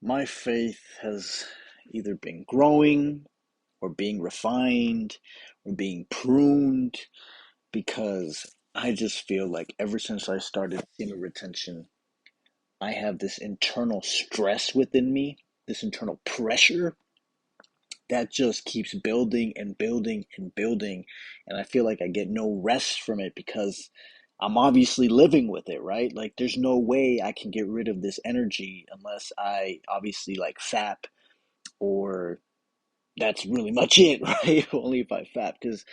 My faith has either been growing or being refined or being pruned because I just feel like ever since I started semen retention, I have this internal stress within me, this internal pressure that just keeps building and building and building. And I feel like I get no rest from it because I'm obviously living with it, right? Like, there's no way I can get rid of this energy unless I obviously like FAP, or that's really much it, right? Only if I FAP. Because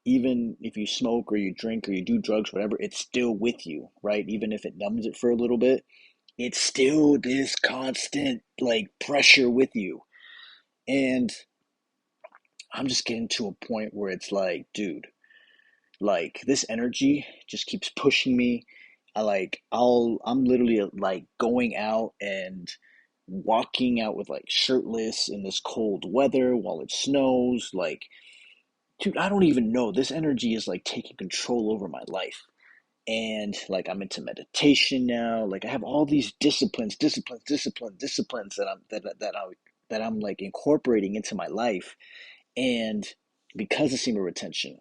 even if you smoke or you drink or you do drugs, whatever, it's still with you, right? Even if it numbs it for a little bit, it's still this constant like pressure with you. And I'm just getting to a point where it's like, dude, like this energy just keeps pushing me. I'm literally like going out and walking out with like shirtless in this cold weather while it snows. Like, dude, I don't even know. This energy is like taking control over my life. And like I'm into meditation now. Like I have all these disciplines that I'm like incorporating into my life. And because of semen retention,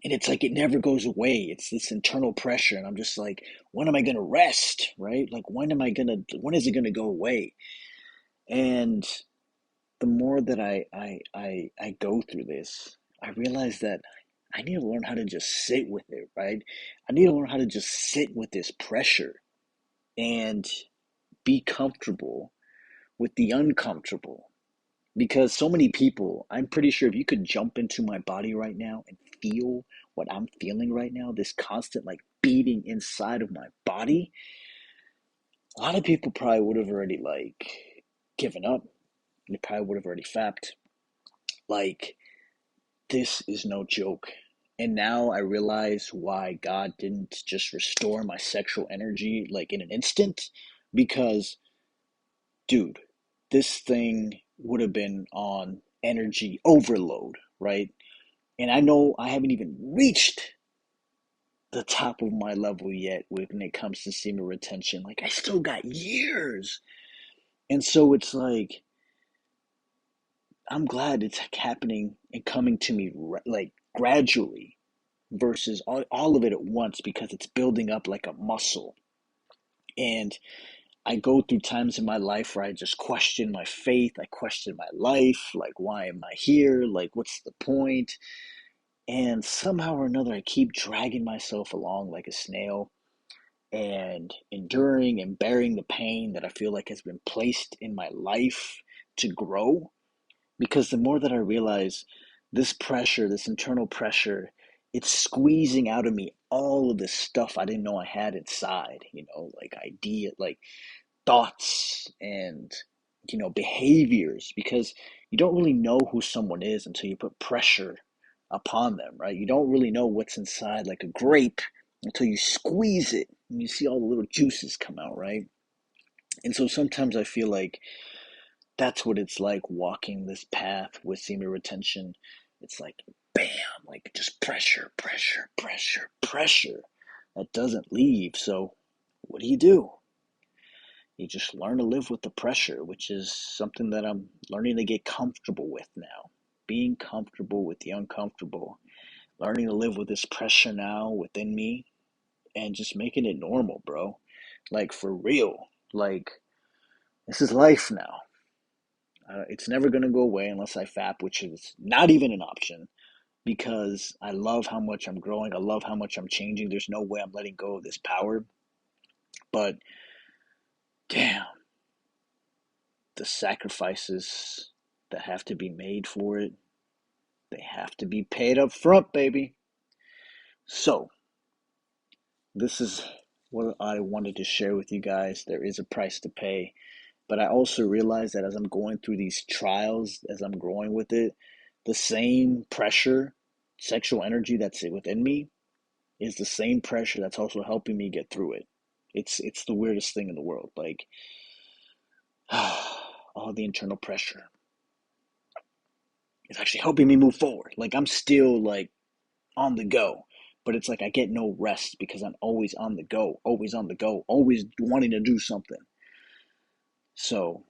and it's like it never goes away. It's this internal pressure, and I'm just like, when am I gonna rest, right? Like when is it gonna go away? And the more that I go through this, I realize that I need to learn how to just sit with it, right? I need to learn how to just sit with this pressure and be comfortable with the uncomfortable. Because so many people, I'm pretty sure if you could jump into my body right now and feel what I'm feeling right now, this constant like beating inside of my body, a lot of people probably would have already like given up. They probably would have already fapped. Like, this is no joke. And now I realize why God didn't just restore my sexual energy like in an instant. Because, dude, this thing would have been on energy overload, right? And I know I haven't even reached the top of my level yet when it comes to semen retention. Like, I still got years. And so it's like, I'm glad it's happening and coming to me like gradually versus all of it at once because it's building up like a muscle. And I go through times in my life where I just question my faith. I question my life. Like, why am I here? Like, what's the point? And somehow or another, I keep dragging myself along like a snail and enduring and bearing the pain that I feel like has been placed in my life to grow. Because the more that I realize this pressure, this internal pressure, it's squeezing out of me all of this stuff I didn't know I had inside, like like thoughts and, behaviors. Because you don't really know who someone is until you put pressure upon them, right? You don't really know what's inside like a grape until you squeeze it and you see all the little juices come out, right? And so sometimes I feel like that's what it's like walking this path with semen retention. It's like bam, like just pressure, pressure, pressure, pressure that doesn't leave. So what do? You just learn to live with the pressure, which is something that I'm learning to get comfortable with now. Being comfortable with the uncomfortable, learning to live with this pressure now within me, and just making it normal, bro. Like, for real. Like, this is life now. It's never going to go away unless I FAP, which is not even an option because I love how much I'm growing. I love how much I'm changing. There's no way I'm letting go of this power. But damn, the sacrifices that have to be made for it, they have to be paid up front, baby. So, this is what I wanted to share with you guys. There is a price to pay. But I also realize that as I'm going through these trials, as I'm growing with it, the same pressure, sexual energy that's within me, is the same pressure that's also helping me get through it. It's the weirdest thing in the world. Like, all the internal pressure is actually helping me move forward. Like, I'm still like on the go, but it's like I get no rest because I'm always on the go, always on the go, always wanting to do something. So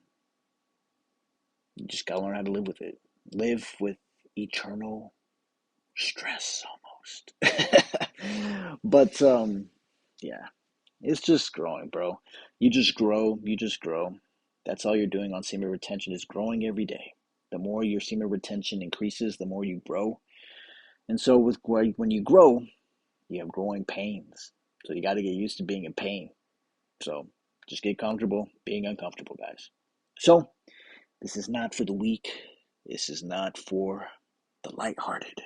you just gotta learn how to live with it. Live with eternal stress almost. But yeah, it's just growing, bro. You just grow, you just grow. That's all you're doing on semen retention is growing every day. The more your semen retention increases, the more you grow. And so when you grow, you have growing pains. So you got to get used to being in pain. So just get comfortable being uncomfortable, guys. So this is not for the weak. This is not for the lighthearted.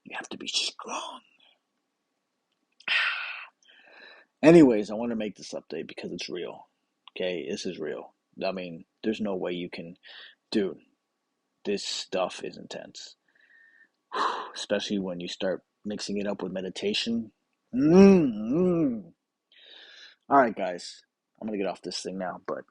You have to be strong. Anyways, I want to make this update because it's real. Okay, this is real. I mean, there's no way you can, dude, this stuff is intense. Especially when you start mixing it up with meditation. Mm-hmm. All right, guys, I'm gonna get off this thing now, but